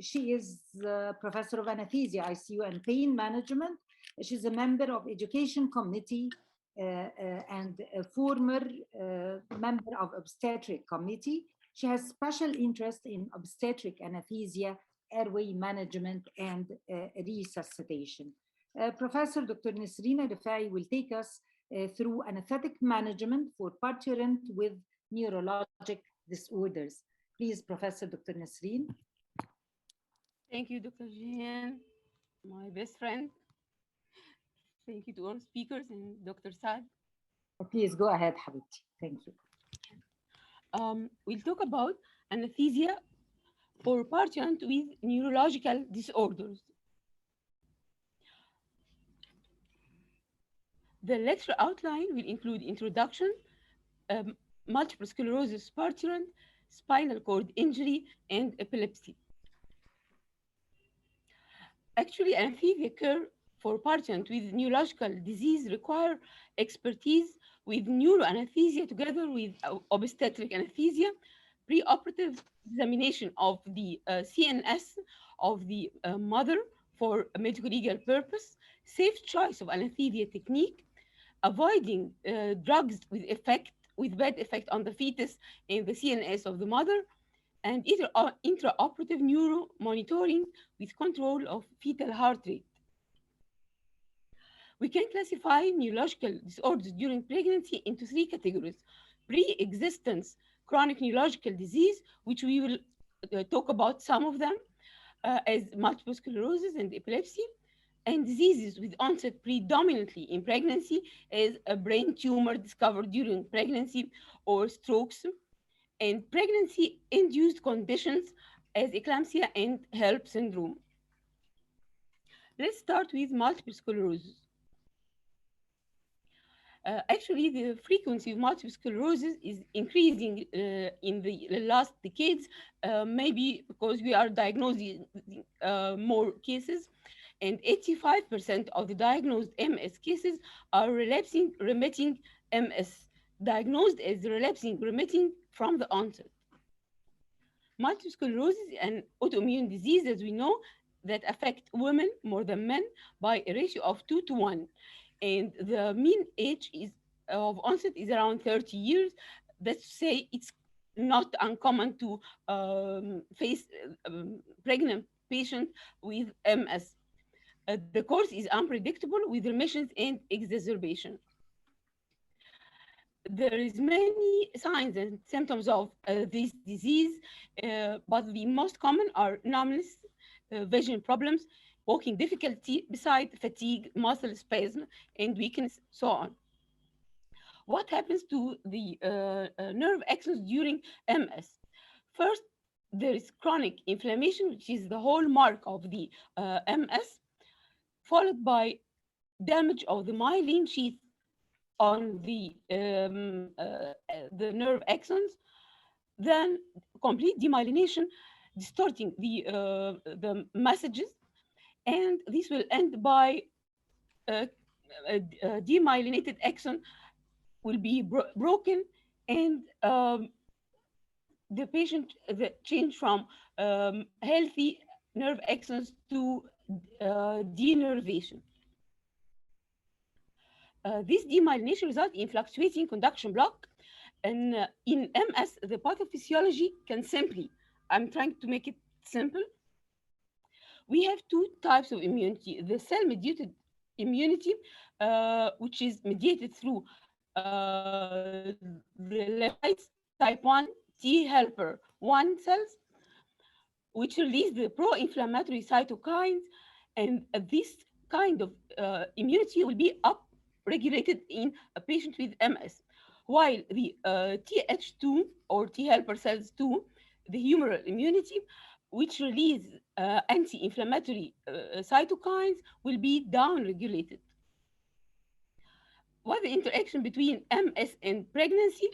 She is Professor of Anesthesia, ICU, and Pain Management. She's a member of Education Committee and a former member of Obstetric Committee. She has special interest in obstetric anesthesia, airway management, and resuscitation. Professor Dr. Nesrine El-Refai will take us through anesthetic management for Parturient with neurologic disorders. Please, Professor Dr. Nesrine. Thank you, Dr. Jehan, my best friend. Thank you to all speakers and Dr. Saad. Please go ahead, Habibti. Thank you. We'll talk about anesthesia for patients with neurological disorders. The lecture outline will include introduction, multiple sclerosis, Parturient, spinal cord injury, and epilepsy. Actually, anesthesia care for patients with neurological disease require expertise with neuroanesthesia together with obstetric anesthesia, preoperative examination of the CNS of the mother for a medical legal purpose, safe choice of anesthesia technique, avoiding drugs with bad effect on the fetus and the CNS of the mother, and intraoperative neuro monitoring with control of fetal heart rate. We can classify neurological disorders during pregnancy into three categories: pre-existence chronic neurological disease, which we will talk about some of them, as multiple sclerosis and epilepsy, and diseases with onset predominantly in pregnancy, as a brain tumor discovered during pregnancy or strokes, and pregnancy-induced conditions as eclampsia and HELLP syndrome. Let's start with multiple sclerosis. Actually, the frequency of multiple sclerosis is increasing in the last decades, maybe because we are diagnosing more cases, and 85% of the diagnosed MS cases are relapsing remitting MS, diagnosed as relapsing remitting from the onset. Multiple sclerosis is an autoimmune disease, as we know, that affect women more than men by a ratio of 2:1. And the mean age of onset is around 30 years. That's to say, it's not uncommon to face pregnant patients with MS. The course is unpredictable with remissions and exacerbation. There is many signs and symptoms of this disease, but the most common are numbness, vision problems, walking difficulty, beside fatigue, muscle spasm, and weakness, so on. What happens to the nerve axons during MS? First, there is chronic inflammation, which is the hallmark of the MS, followed by damage of the myelin sheath on the nerve axons, then complete demyelination, distorting the messages, and this will end by a demyelinated axon will be broken, and the patient change from healthy nerve axons to denervation. This demyelination results in fluctuating conduction block. And in MS, the pathophysiology can simply, I'm trying to make it simple. We have two types of immunity: the cell-mediated immunity, which is mediated through the lymphocytes type 1 T helper 1 cells, which release the pro-inflammatory cytokines, and this kind of immunity will be upregulated in a patient with MS, while the Th2 or T helper cells 2, the humoral immunity, which release anti-inflammatory cytokines, will be downregulated. What's the interaction between MS and pregnancy?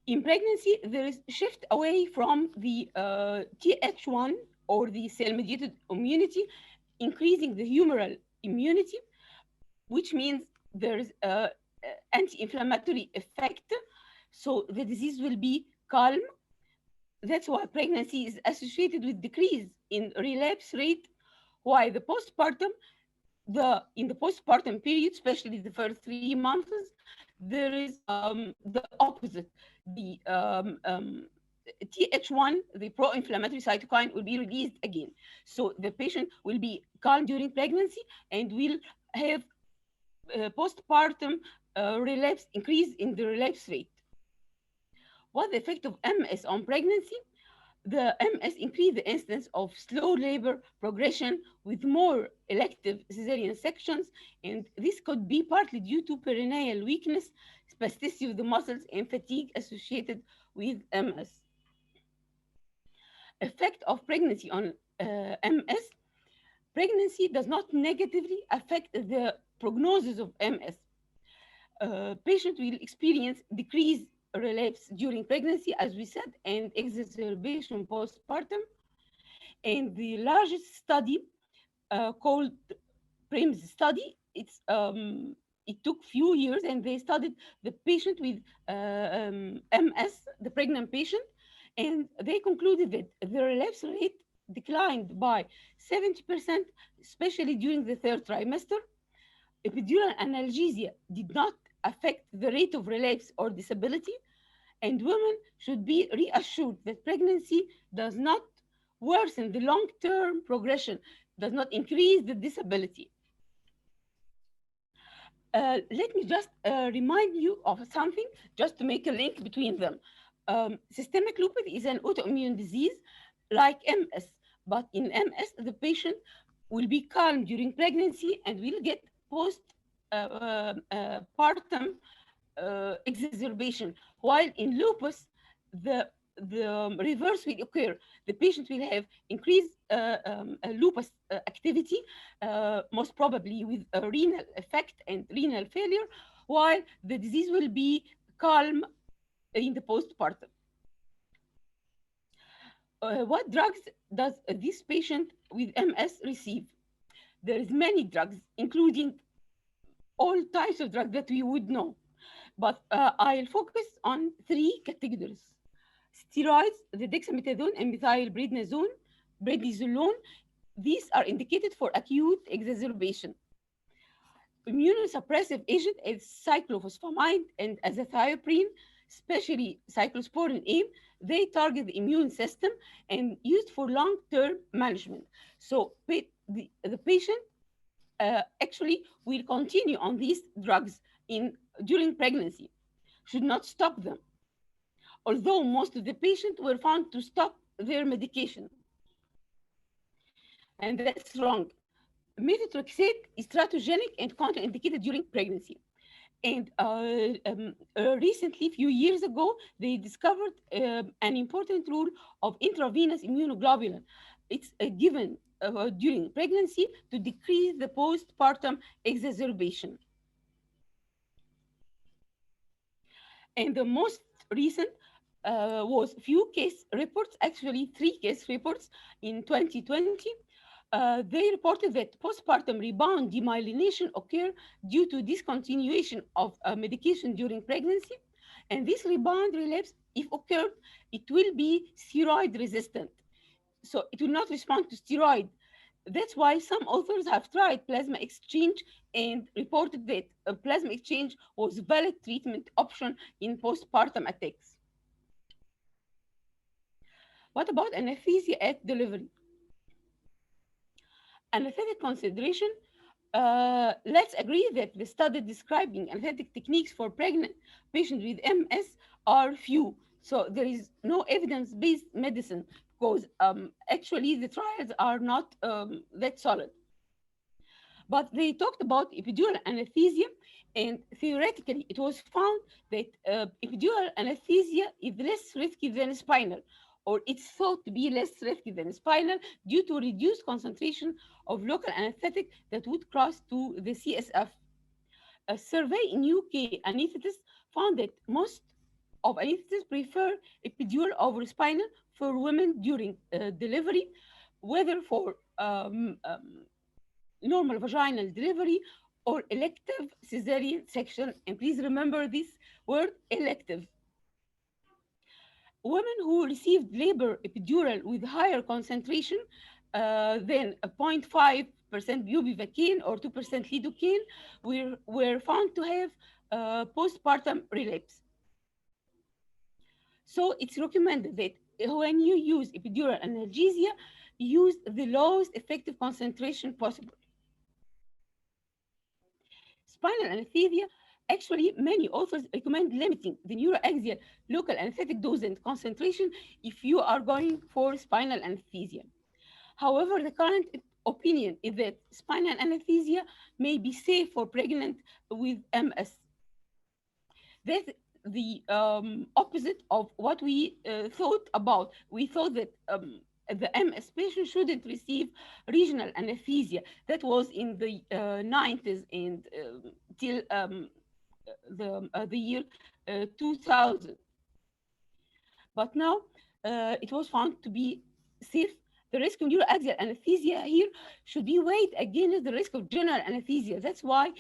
In pregnancy, there is shift away from the Th1 or the cell-mediated immunity, increasing the humoral immunity, which means there is an anti-inflammatory effect. So the disease will be calm, That's why pregnancy is associated with decrease in relapse rate, while in the postpartum period, especially the first 3 months, there is the opposite. The Th1, the pro-inflammatory cytokine, will be released again. So the patient will be calm during pregnancy and will have postpartum relapse, increase in the relapse rate. What the effect of MS on pregnancy? The MS increase the incidence of slow labor progression with more elective cesarean sections, and this could be partly due to perineal weakness, spasticity of the muscles, and fatigue associated with MS. Effect of pregnancy on MS. Pregnancy does not negatively affect the prognosis of MS. Patient will experience decreased relapse during pregnancy, as we said, and exacerbation postpartum. And the largest study called PRIMS study, it took few years, and they studied the patient with MS, the pregnant patient, and they concluded that the relapse rate declined by 70%, especially during the third trimester. Epidural analgesia did not affect the rate of relapse or disability, and women should be reassured that pregnancy does not worsen the long-term progression, does not increase the disability. Let me just remind you of something, just to make a link between them. Systemic lupus is an autoimmune disease like MS, but in MS, the patient will be calm during pregnancy and will get postpartum exacerbation, while in lupus, the reverse will occur. The patient will have increased lupus activity, most probably with a renal effect and renal failure, while the disease will be calm in the postpartum. What drugs does this patient with MS receive? There is many drugs, including all types of drugs that we would know. But I'll focus on three categories. Steroids, the dexamethasone and prednisolone, these are indicated for acute exacerbation. Immunosuppressive agent is cyclophosphamide and azathioprine, especially cyclosporin A. They target the immune system and used for long-term management. So the patient actually will continue on these drugs during pregnancy, should not stop them, although most of the patients were found to stop their medication. And that's wrong. Methotrexate is teratogenic and contraindicated during pregnancy. And recently, a few years ago, they discovered an important role of intravenous immunoglobulin. It's given during pregnancy to decrease the postpartum exacerbation. And the most recent was few case reports, actually 3 case reports in 2020. They reported that postpartum rebound demyelination occurred due to discontinuation of medication during pregnancy. And this rebound relapse, if occurred, it will be steroid resistant. So it will not respond to steroid. That's why some authors have tried plasma exchange and reported that a plasma exchange was a valid treatment option in postpartum attacks. What about anesthesia at delivery? Anesthetic consideration, let's agree that the study describing anesthetic techniques for pregnant patients with MS are few. So there is no evidence-based medicine because actually the trials are not that solid. But they talked about epidural anesthesia, and theoretically it was found that epidural anesthesia is less risky than spinal, or it's thought to be less risky than spinal due to reduced concentration of local anesthetic that would cross to the CSF. A survey in UK anesthetists found that most of anesthetists prefer epidural over spinal for women during delivery, whether for normal vaginal delivery or elective cesarean section. And please remember this word, elective. Women who received labor epidural with higher concentration than a 0.5% bupivacaine or 2% lidocaine were found to have postpartum relapse. So it's recommended that when you use epidural analgesia, use the lowest effective concentration possible. Spinal anesthesia, actually, many authors recommend limiting the neuroaxial local anesthetic dose and concentration if you are going for spinal anesthesia. However, the current opinion is that spinal anesthesia may be safe for pregnant with MS. That's the opposite of what we thought about. We thought that the MS patient shouldn't receive regional anesthesia. That was in the 90s and till the year 2000. But now it was found to be safe. The risk of neuroaxial anesthesia here should be weighed against the risk of general anesthesia. That's why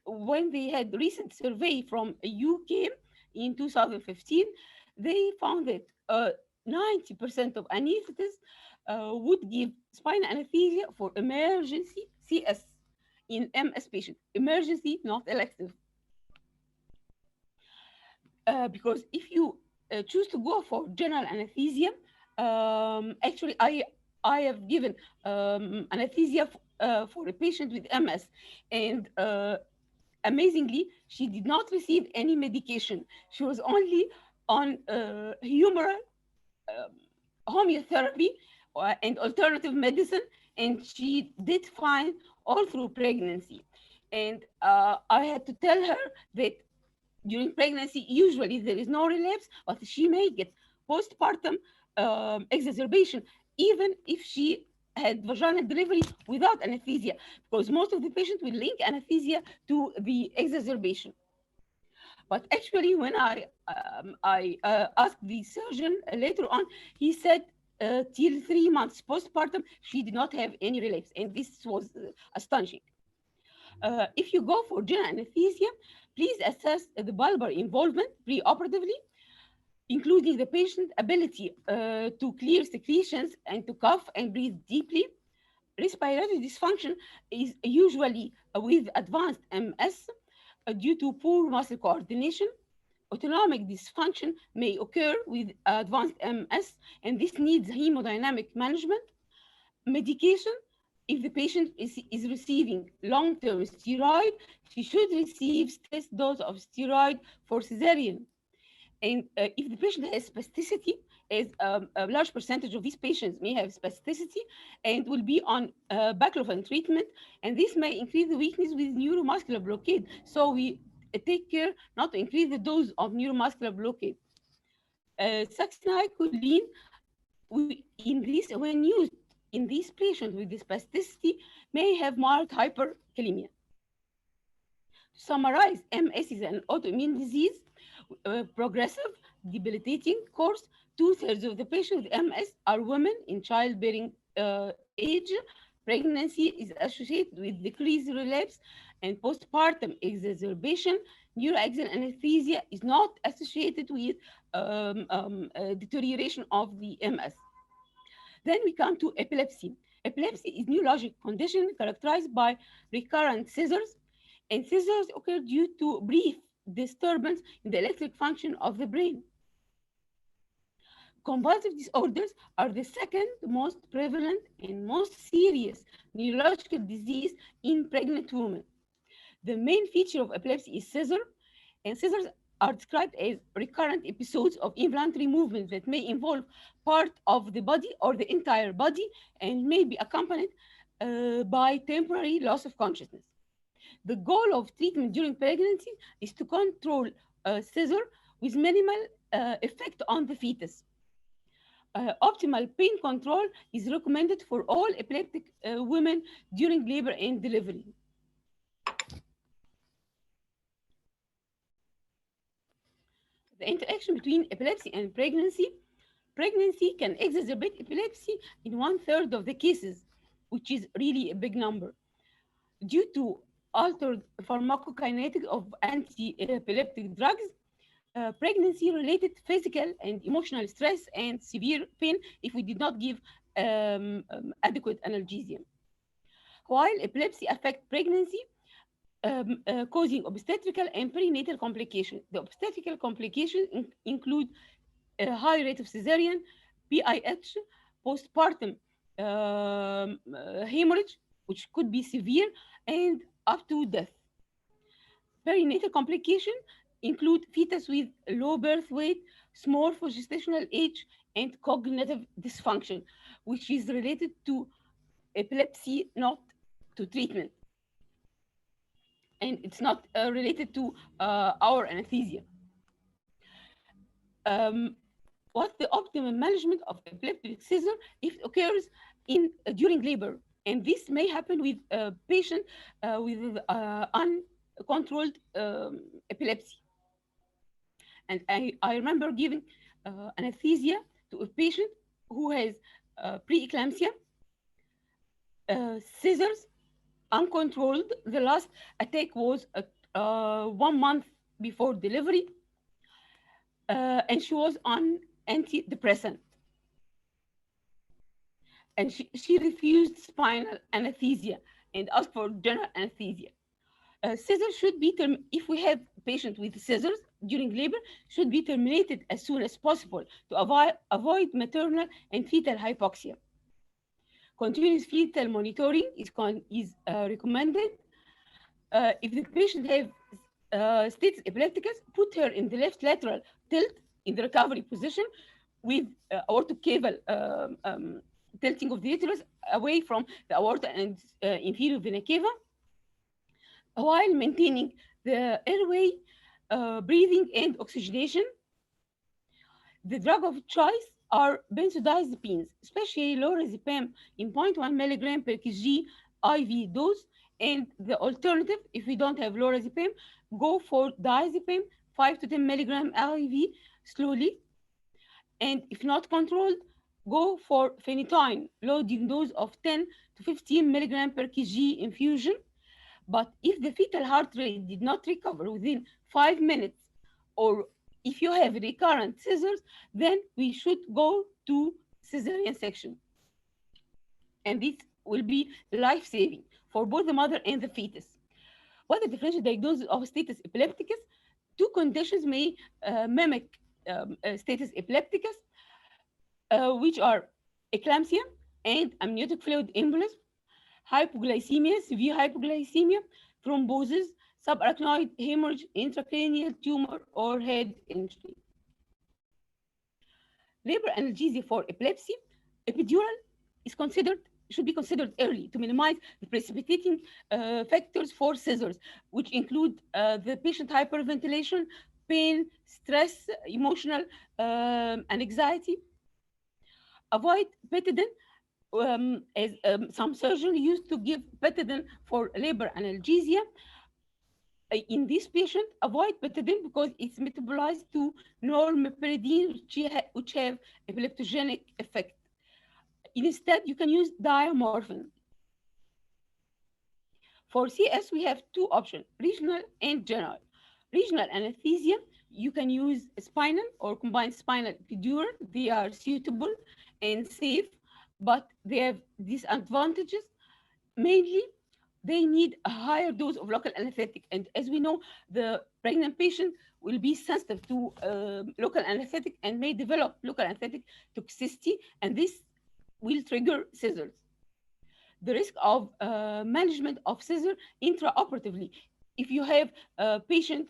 when they had recent survey from UK in 2015, they found that 90% of anesthetists would give spinal anesthesia for emergency CS in MS patients. Emergency, not elective. Because if you choose to go for general anesthesia, actually, I have given anesthesia for a patient with MS, and amazingly, she did not receive any medication. She was only on humoral homeotherapy and alternative medicine, and she did fine all through pregnancy. And I had to tell her that during pregnancy, usually there is no relapse, but she may get postpartum exacerbation, even if she had vaginal delivery without anesthesia, because most of the patients will link anesthesia to the exacerbation. But actually, when I asked the surgeon later on, he said till 3 months postpartum, she did not have any relapse, and this was astonishing. If you go for general anesthesia, please assess the bulbar involvement preoperatively, including the patient's ability to clear secretions and to cough and breathe deeply. Respiratory dysfunction is usually with advanced MS due to poor muscle coordination. Autonomic dysfunction may occur with advanced MS, and this needs hemodynamic management. Medication, if the patient is receiving long-term steroid, she should receive stress dose of steroid for cesarean. And if the patient has spasticity, as a large percentage of these patients may have spasticity and will be on baclofen treatment, and this may increase the weakness with neuromuscular blockade. So we take care not to increase the dose of neuromuscular blockade. Succinylcholine, when used in these patients with spasticity, may have mild hyperkalemia. To summarize, MS is an autoimmune disease, progressive, debilitating course. 2/3 of the patients with MS are women in childbearing age. Pregnancy is associated with decreased relapse and postpartum exacerbation. Neuroaxial anesthesia is not associated with deterioration of the MS. Then we come to epilepsy. Epilepsy is a neurologic condition characterized by recurrent seizures, and seizures occur due to brief disturbance in the electric function of the brain. Convulsive disorders are the second most prevalent and most serious neurological disease in pregnant women. The main feature of epilepsy is seizure, and seizures are described as recurrent episodes of involuntary movement that may involve part of the body or the entire body and may be accompanied by temporary loss of consciousness. The goal of treatment during pregnancy is to control seizure with minimal effect on the fetus. Optimal pain control is recommended for all epileptic women during labor and delivery. The interaction between epilepsy and pregnancy can exacerbate epilepsy in 1/3 of the cases, which is really a big number. Due to altered pharmacokinetic of anti-epileptic drugs, pregnancy-related physical and emotional stress and severe pain if we did not give adequate analgesia. While epilepsy affects pregnancy, causing obstetrical and perinatal complications. The obstetrical complications include a high rate of cesarean, PIH, postpartum hemorrhage, which could be severe, and up to death. Perinatal complications include fetus with low birth weight, small for gestational age, and cognitive dysfunction, which is related to epilepsy, not to treatment. And it's not related to our anesthesia. What's the optimum management of epileptic seizure if it occurs during labor? And this may happen with a patient with uncontrolled epilepsy. And I remember giving anesthesia to a patient who has preeclampsia, seizures, uncontrolled. The last attack was 1 month before delivery, and she was on antidepressant. And she refused spinal anesthesia and asked for general anesthesia. Scissors should be, if we have patient with scissors during labor, should be terminated as soon as possible to avoid maternal and fetal hypoxia. Continuous fetal monitoring is recommended. If the patient has status epilepticus, put her in the left lateral tilt in the recovery position with aortocaval tilting of the uterus away from the aorta and inferior vena cava, while maintaining the airway, breathing, and oxygenation. The drug of choice are benzodiazepines, especially lorazepam in 0.1 milligram per kg IV dose. And the alternative, if we don't have lorazepam, go for diazepam, 5 to 10 milligram IV slowly. And if not controlled, go for phenytoin, loading dose of 10 to 15 milligram per kg infusion. But if the fetal heart rate did not recover within 5 minutes, or if you have recurrent seizures, then we should go to cesarean section. And this will be life-saving for both the mother and the fetus. What the differential diagnosis of status epilepticus? Two conditions may mimic status epilepticus, which are eclampsia and amniotic fluid embolism, hypoglycemia, severe hypoglycemia, thrombosis, subarachnoid hemorrhage, intracranial tumor, or head injury. Labor analgesia for epilepsy, epidural should be considered early to minimize the precipitating factors for seizures, which include the patient hyperventilation, pain, stress, emotional and anxiety. Avoid betadine, as some surgeons used to give betadine for labor analgesia. In this patient, avoid betadine because it's metabolized to normeperidine, which have epileptogenic effect. Instead, you can use diamorphine. For CS, we have two options, regional and general. Regional anesthesia, you can use spinal or combined spinal epidural. They are suitable and safe, but they have disadvantages. Mainly, they need a higher dose of local anesthetic. And as we know, the pregnant patient will be sensitive to local anesthetic and may develop local anesthetic toxicity, and this will trigger seizures. The risk of management of seizure intraoperatively. If you have a patient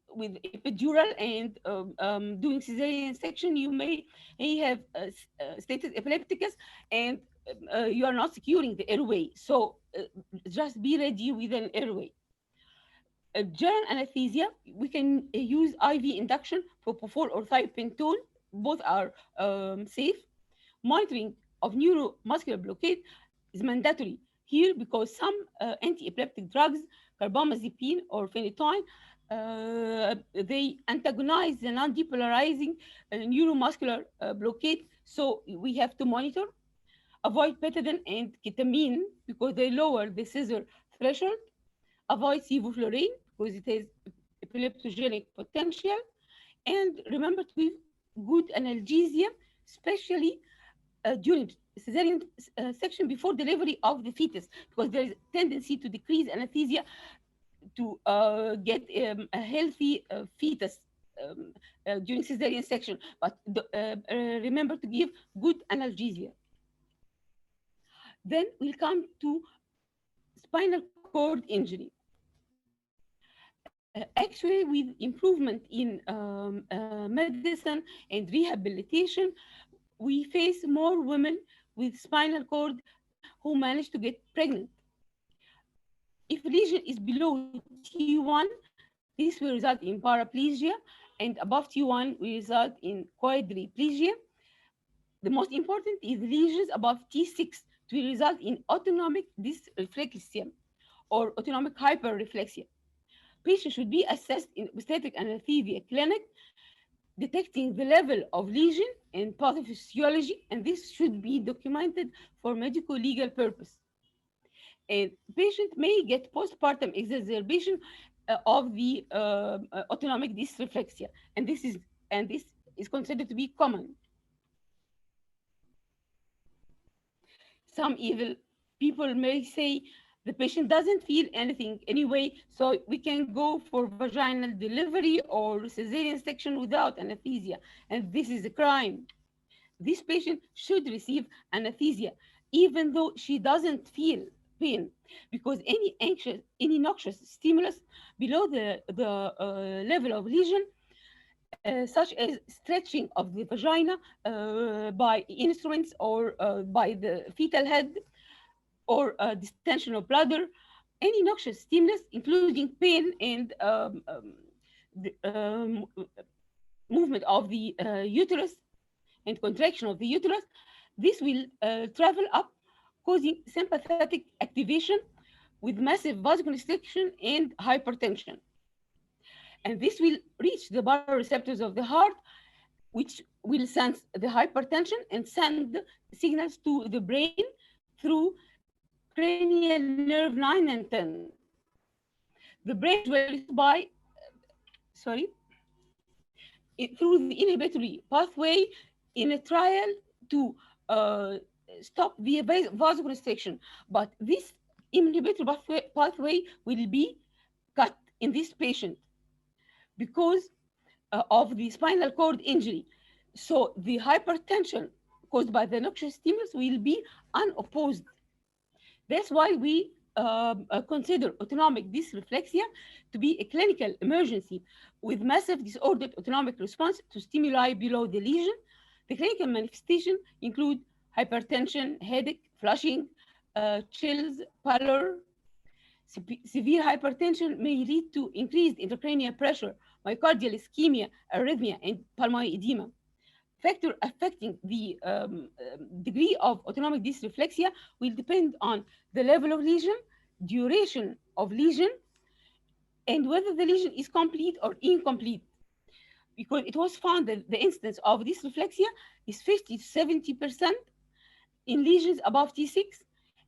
with epidural and doing cesarean section, you may have status epilepticus and you are not securing the airway. So just be ready with an airway. General anesthesia, we can use IV induction, propofol or thiopentol. Both are safe. Monitoring of neuromuscular blockade is mandatory here because some anti-epileptic drugs, carbamazepine or phenytoin, they antagonize the non-depolarizing neuromuscular blockade. So we have to monitor. Avoid betadine and ketamine because they lower the seizure threshold. Avoid sevoflurane because it has epileptogenic potential. And remember to give good analgesia, especially during cesarean section before delivery of the fetus, because there is a tendency to decrease anesthesia to get a healthy fetus during cesarean section. But remember to give good analgesia. Then we'll come to spinal cord injury. Actually, with improvement in medicine and rehabilitation, we face more women with spinal cord who manage to get pregnant. If lesion is below T1, this will result in paraplegia, and above T1 will result in quadriplegia. The most important is lesions above T6 will result in autonomic dysreflexia or autonomic hyperreflexia. Patients should be assessed in obstetric anesthesia clinic, detecting the level of lesion and pathophysiology, and this should be documented for medical legal purpose. A patient may get postpartum exacerbation of the autonomic dysreflexia, and this is considered to be common. Some evil people may say the patient doesn't feel anything anyway, so we can go for vaginal delivery or cesarean section without anesthesia, and this is a crime. This patient should receive anesthesia even though she doesn't feel pain, because any noxious stimulus below the level of lesion, such as stretching of the vagina by instruments or by the fetal head or distension of bladder, any noxious stimulus, including pain and the, movement of the uterus and contraction of the uterus, this will travel up, causing sympathetic activation with massive vasoconstriction and hypertension. And this will reach the baroreceptors of the heart, which will sense the hypertension and send signals to the brain through cranial nerve 9 and 10. The brain is well by, through the inhibitory pathway in a trial to stop the vasoconstriction. But this inhibitory pathway will be cut in this patient because of the spinal cord injury. So the hypertension caused by the noxious stimulus will be unopposed. That's why we consider autonomic dysreflexia to be a clinical emergency with massive disordered autonomic response to stimuli below the lesion. The clinical manifestation include hypertension, headache, flushing, chills, pallor. Severe hypertension may lead to increased intracranial pressure, myocardial ischemia, arrhythmia, and pulmonary edema. Factor affecting the degree of autonomic dysreflexia will depend on the level of lesion, duration of lesion, and whether the lesion is complete or incomplete. Because it was found that the incidence of dysreflexia is 50 to 70% in lesions above T6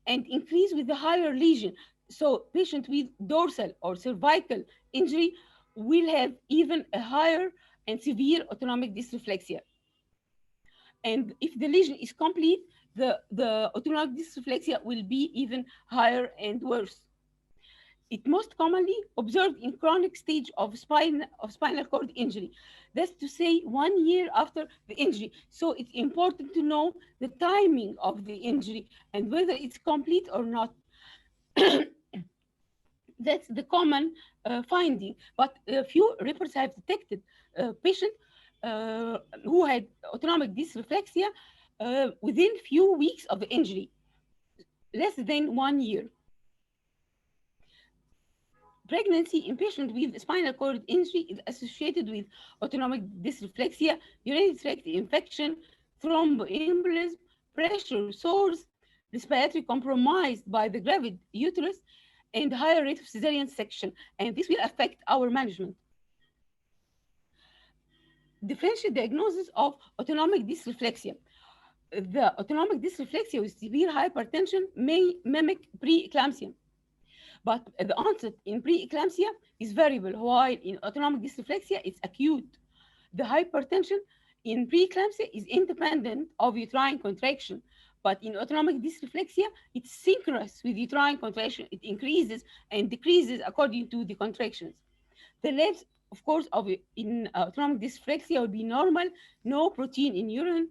and increase with the higher lesion. So patient with dorsal or cervical injury will have even a higher and severe autonomic dysreflexia. And if the lesion is complete, the autonomic dysreflexia will be even higher and worse. It most commonly observed in chronic stage of spinal cord injury. That's to say 1 year after the injury. So it's important to know the timing of the injury and whether it's complete or not. That's the common finding. But a few reports have detected patients who had autonomic dysreflexia within few weeks of the injury, less than 1 year. Pregnancy in patients with spinal cord injury is associated with autonomic dysreflexia, urinary tract infection, thromboembolism, pressure sores, respiratory compromised by the gravid uterus, and higher rate of cesarean section. And this will affect our management. Differential diagnosis of autonomic dysreflexia. The autonomic dysreflexia with severe hypertension may mimic preeclampsia. But the onset in preeclampsia is variable, while in autonomic dysreflexia, it's acute. The hypertension in preeclampsia is independent of uterine contraction, but in autonomic dysreflexia, it's synchronous with uterine contraction. It increases and decreases according to the contractions. The levels, of course, in autonomic dysreflexia will be normal, no protein in urine,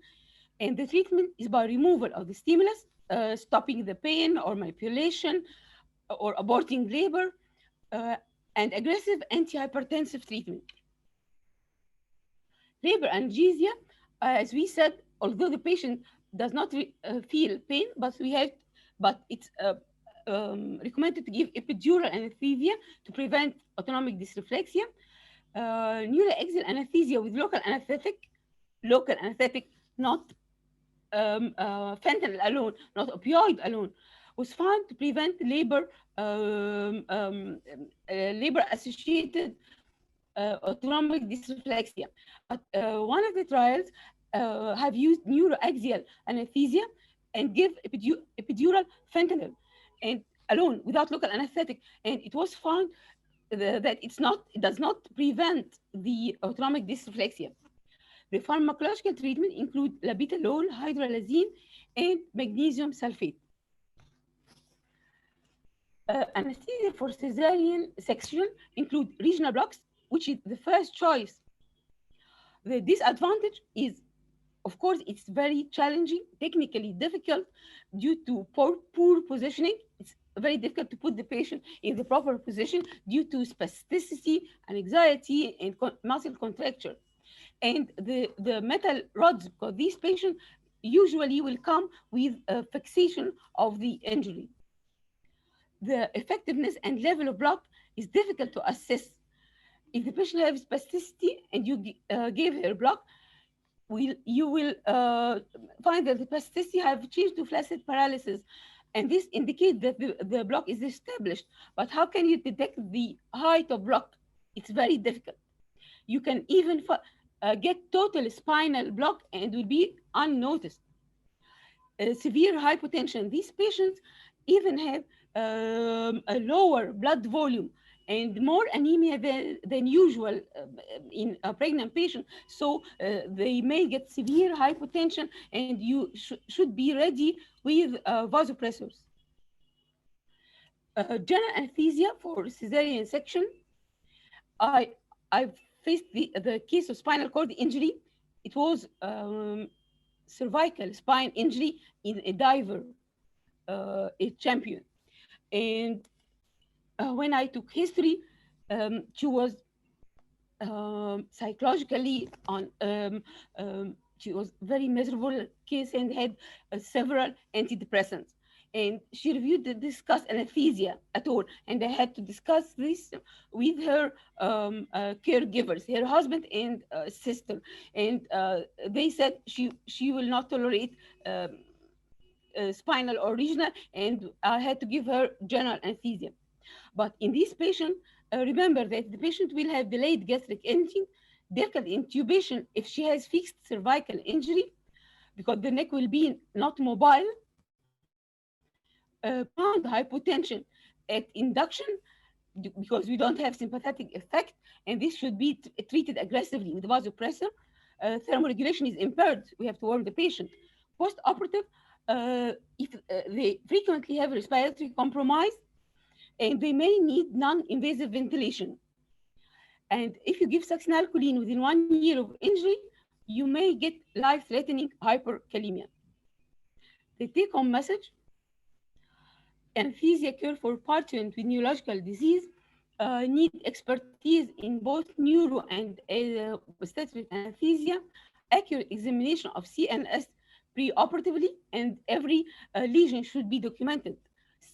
and the treatment is by removal of the stimulus, stopping the pain or manipulation, or aborting labor, uh, and aggressive antihypertensive treatment. Labor analgesia, as we said, although the patient does not feel pain, but it's recommended to give epidural anesthesia to prevent autonomic dysreflexia. Neuroaxial anesthesia with local anesthetic, not fentanyl alone, not opioid alone, was found to prevent labor-associated autonomic dysreflexia. But one of the trials have used neuroaxial anesthesia and give epidural fentanyl and alone without local anesthetic, and it was found that it does not prevent the autonomic dysreflexia. The pharmacological treatment include labetalol, hydralazine, and magnesium sulfate. Anesthesia for cesarean section include regional blocks, which is the first choice. The disadvantage is, of course, it's very challenging, technically difficult due to poor positioning. It's very difficult to put the patient in the proper position due to spasticity, anxiety, and muscle contracture. And the metal rods, because these patients usually will come with a fixation of the injury. The effectiveness and level of block is difficult to assess. If the patient has spasticity and you give her block, you will find that the spasticity have changed to flaccid paralysis. And this indicates that the block is established. But how can you detect the height of block? It's very difficult. You can even get total spinal block and will be unnoticed. Severe hypotension. These patients even have a lower blood volume and more anemia than usual in a pregnant patient. So they may get severe hypotension, and you should be ready with vasopressors. General anesthesia for cesarean section. I faced the case of spinal cord injury. It was cervical spine injury in a diver, a champion. And when I took history, she was psychologically she was very miserable case and had several antidepressants. And she refused to discuss anesthesia at all. And I had to discuss this with her caregivers, her husband and sister. And they said she will not tolerate spinal or regional, and I had to give her general anesthesia. But in this patient, remember that the patient will have delayed gastric emptying, difficult intubation if she has fixed cervical injury, because the neck will be not mobile, profound hypotension at induction, because we don't have sympathetic effect, and this should be treated aggressively with vasopressor. Thermoregulation is impaired, we have to warn the patient. Post-operative, if they frequently have respiratory compromise, and they may need non-invasive ventilation. And if you give succinylcholine within 1 year of injury, you may get life-threatening hyperkalemia. The take-home message: anesthesia cure for Parturient with neurological disease need expertise in both neuro and obstetric anesthesia, accurate examination of CNS preoperatively, and every lesion should be documented.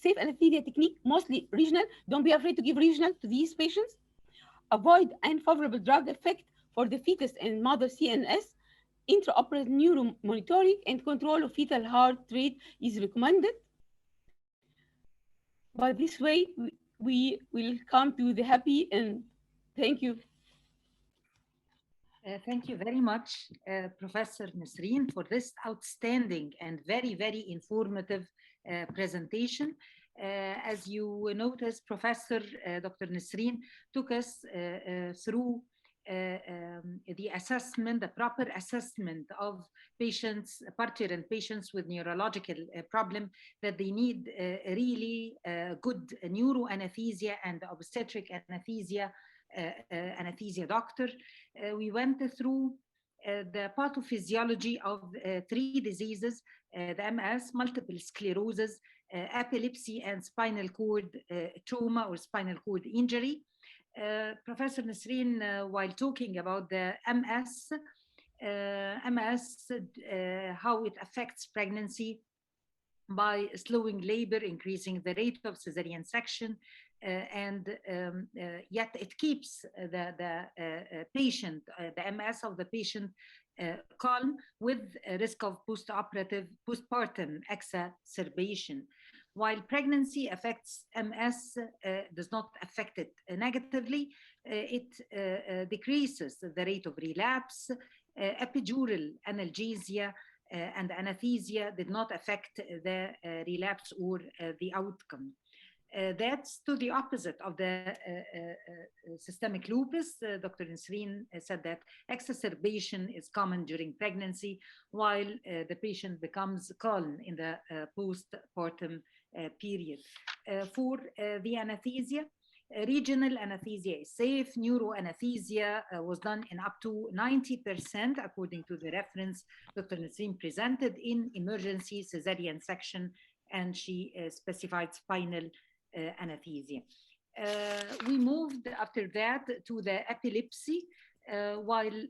Safe anesthesia technique, mostly regional. Don't be afraid to give regional to these patients. Avoid unfavorable drug effect for the fetus and mother CNS. Intraoperative neuro monitoring and control of fetal heart rate is recommended. By this way, we will come to the happy end. Thank you. Thank you very much, Professor Nesrine, for this outstanding and very, very informative presentation. As you noticed, Professor Dr. Nesrine took us through the assessment, the proper assessment of patients, parturient patients with neurological problem, that they need really good neuroanesthesia and obstetric anesthesia, anesthesia doctor. We went through the pathophysiology of three diseases, the MS, multiple sclerosis, epilepsy, and spinal cord trauma or spinal cord injury. Professor Nesrine, while talking about the MS, how it affects pregnancy by slowing labor, increasing the rate of cesarean section, and yet it keeps the patient, the MS of the patient calm with a risk of postpartum exacerbation. While pregnancy affects MS, does not affect it negatively, it decreases the rate of relapse. Epidural analgesia and anesthesia did not affect the relapse or the outcome. That's to the opposite of the systemic lupus. Dr. Nesrine said that exacerbation is common during pregnancy, while the patient becomes calm in the postpartum period. For the anesthesia, regional anesthesia is safe. Neuroanesthesia was done in up to 90%, according to the reference Dr. Nesrine presented in emergency cesarean section, and she specified spinal anesthesia. We moved after that to the epilepsy. While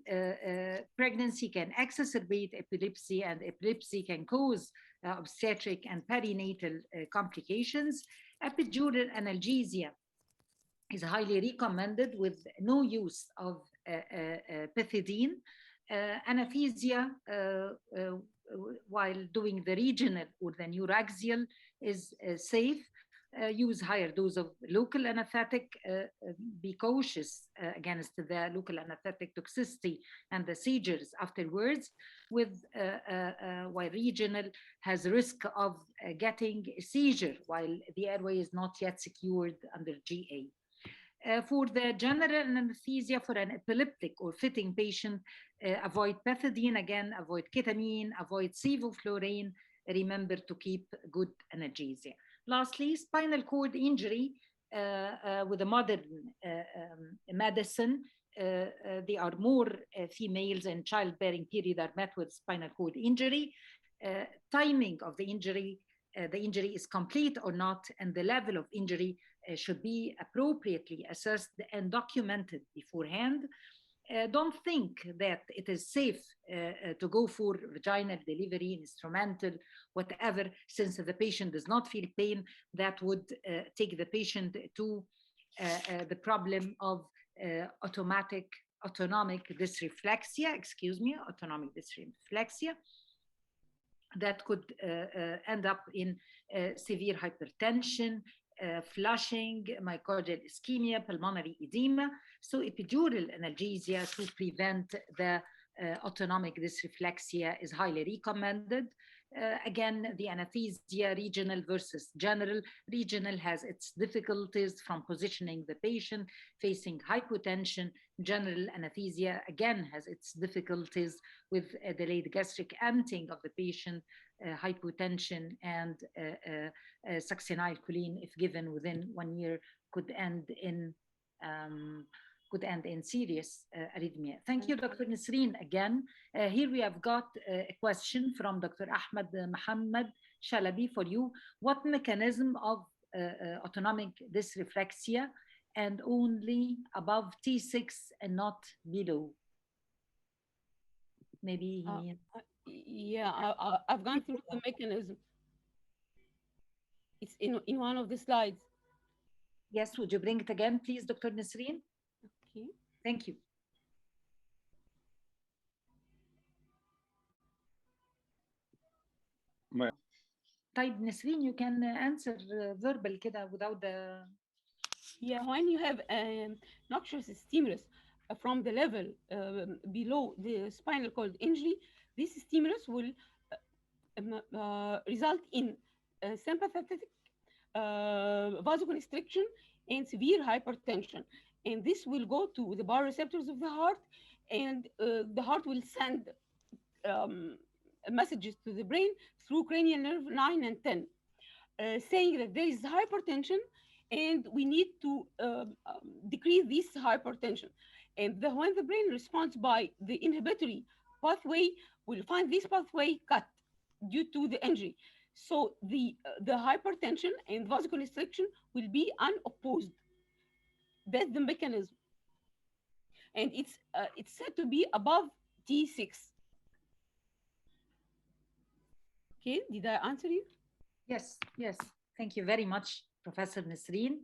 pregnancy can exacerbate epilepsy, and epilepsy can cause obstetric and perinatal complications, epidural analgesia is highly recommended with no use of pethidine. Anesthesia, while doing the regional or the neuraxial, is safe. Use higher dose of local anesthetic. Be cautious against the local anesthetic toxicity and the seizures afterwards. With while regional has risk of getting a seizure while the airway is not yet secured under GA. For the general anesthesia for an epileptic or fitting patient, avoid pethidine again, avoid ketamine, avoid sevoflurane. Remember to keep good analgesia. Lastly, spinal cord injury with a modern medicine. There are more females in childbearing period are met with spinal cord injury. Timing of the injury is complete or not, and the level of injury should be appropriately assessed and documented beforehand. Don't think that it is safe to go for vaginal delivery, instrumental, whatever, since the patient does not feel pain. That would take the patient to the problem of autonomic dysreflexia, autonomic dysreflexia, that could end up in severe hypertension, flushing, myocardial ischemia, pulmonary edema. So epidural analgesia to prevent the autonomic dysreflexia is highly recommended. Again, the anesthesia, regional versus general. Regional has its difficulties from positioning the patient, facing hypotension. General anesthesia, again, has its difficulties with delayed gastric emptying of the patient, hypotension, and succinylcholine, if given within 1 year, could end in serious arrhythmia. Thank you, Dr. Nesrine. Again, here we have got a question from Dr. Ahmed Mohammed Shalabi for you. What mechanism of autonomic dysreflexia, and only above T6 and not below? Maybe he means... Yeah, I've gone through the mechanism. It's in one of the slides. Yes, would you bring it again, please, Dr. Nesrine? Okay. Thank you. طيب Nesrine, you can answer verbal كده without the... Yeah, when you have a noxious stimulus from the level below the spinal cord injury, this stimulus will result in sympathetic vasoconstriction and severe hypertension. and this will go to the baroreceptors of the heart, and the heart will send um, messages to the brain through cranial nerve 9 and 10, saying that there is hypertension and we need to decrease this hypertension. And when the brain responds by the inhibitory pathway, we'll find this pathway cut due to the injury. So the hypertension and vasoconstriction will be unopposed. That's the mechanism. And it's said to be above T6. Okay, did I answer you? Yes, yes. Thank you very much, Professor Nesrine.